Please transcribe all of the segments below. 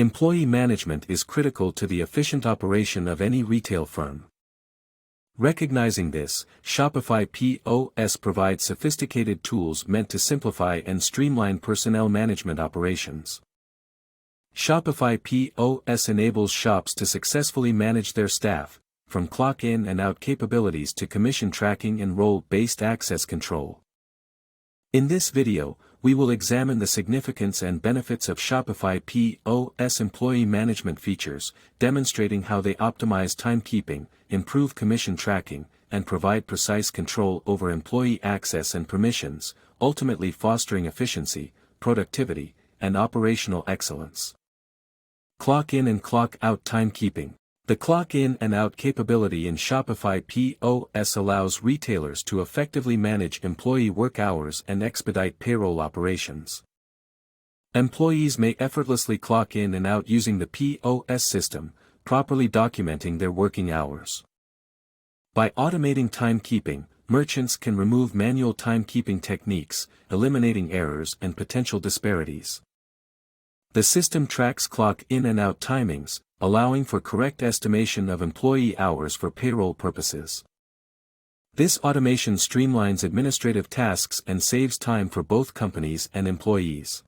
Employee management is critical to the efficient operation of any retail firm. Recognizing this, Shopify POS provides sophisticated tools meant to simplify and streamline personnel management operations. Shopify POS enables shops to successfully manage their staff, from clock-in and out capabilities to commission tracking and role-based access control. In this video, we will examine the significance and benefits of Shopify POS employee management features, demonstrating how they optimize timekeeping, improve commission tracking, and provide precise control over employee access and permissions, ultimately fostering efficiency, productivity, and operational excellence. Clock-in and clock-out timekeeping. The clock-in and out capability in Shopify POS allows retailers to effectively manage employee work hours and expedite payroll operations. Employees may effortlessly clock in and out using the POS system, properly documenting their working hours. By automating timekeeping, merchants can remove manual timekeeping techniques, eliminating errors and potential disparities. The system tracks clock in and out timings, allowing for correct estimation of employee hours for payroll purposes. This automation streamlines administrative tasks and saves time for both companies and employees.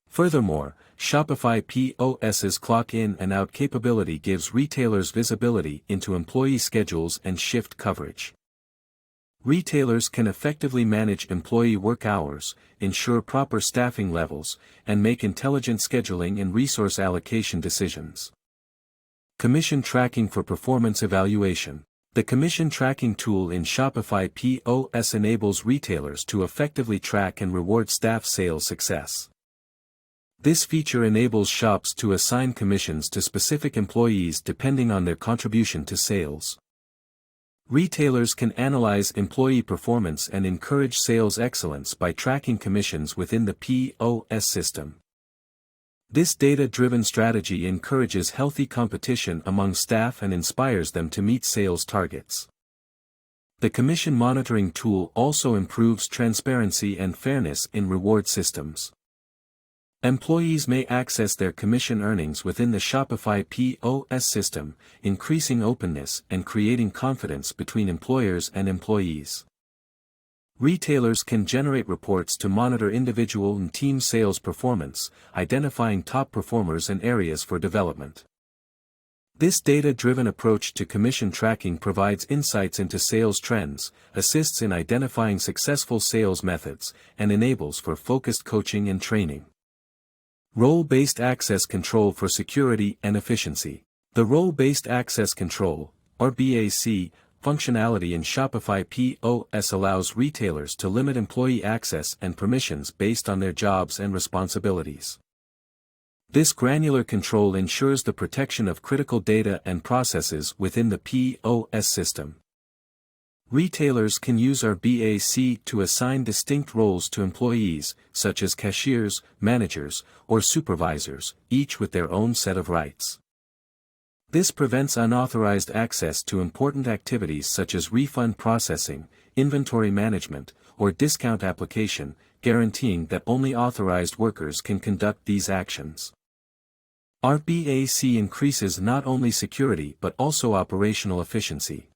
Furthermore, Shopify POS's clock-in and out capability gives retailers visibility into employee schedules and shift coverage. Retailers can effectively manage employee work hours, ensure proper staffing levels, and make intelligent scheduling and resource allocation decisions. Commission tracking for performance evaluation. The commission tracking tool in Shopify POS enables retailers to effectively track and reward staff sales success. This feature enables shops to assign commissions to specific employees depending on their contribution to sales. Retailers can analyze employee performance and encourage sales excellence by tracking commissions within the POS system. This data-driven strategy encourages healthy competition among staff and inspires them to meet sales targets. The commission monitoring tool also improves transparency and fairness in reward systems. Employees may access their commission earnings within the Shopify POS system, increasing openness and creating confidence between employers and employees. Retailers can generate reports to monitor individual and team sales performance, identifying top performers and areas for development. This data-driven approach to commission tracking provides insights into sales trends, assists in identifying successful sales methods, and enables for focused coaching and training. Role-based access control for security and efficiency. The role-based access control, or BAC, functionality in Shopify POS allows retailers to limit employee access and permissions based on their jobs and responsibilities. This granular control ensures the protection of critical data and processes within the POS system. Retailers can use our BAC to assign distinct roles to employees, such as cashiers, managers, or supervisors, each with their own set of rights. This prevents unauthorized access to important activities such as refund processing, inventory management, or discount application, guaranteeing that only authorized workers can conduct these actions. Our BAC increases not only security but also operational efficiency.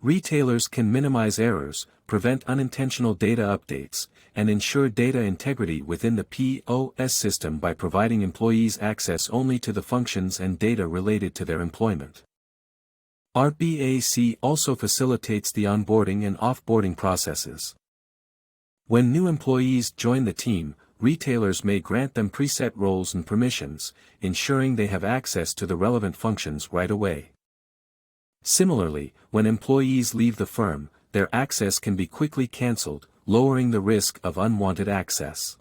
Retailers can minimize errors, prevent unintentional data updates, and ensure data integrity within the POS system by providing employees access only to the functions and data related to their employment. Our BAC also facilitates the onboarding and offboarding processes. When new employees join the team, retailers may grant them preset roles and permissions, ensuring they have access to the relevant functions right away. Similarly, when employees leave the firm, their access can be quickly cancelled, lowering the risk of unwanted access.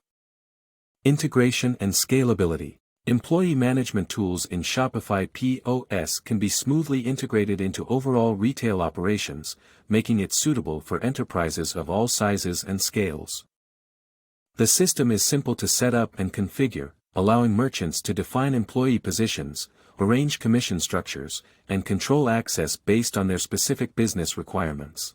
Integration and scalability. Employee management tools in Shopify POS can be smoothly integrated into overall retail operations, making it suitable for enterprises of all sizes and scales. The system is simple to set up and configure, allowing merchants to define employee positions, arrange commission structures, and control access based on their specific business requirements.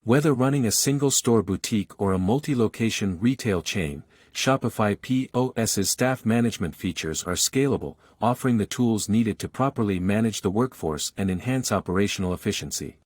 Whether running a single-store boutique or a multi-location retail chain, Shopify POS's staff management features are scalable, offering the tools needed to properly manage the workforce and enhance operational efficiency.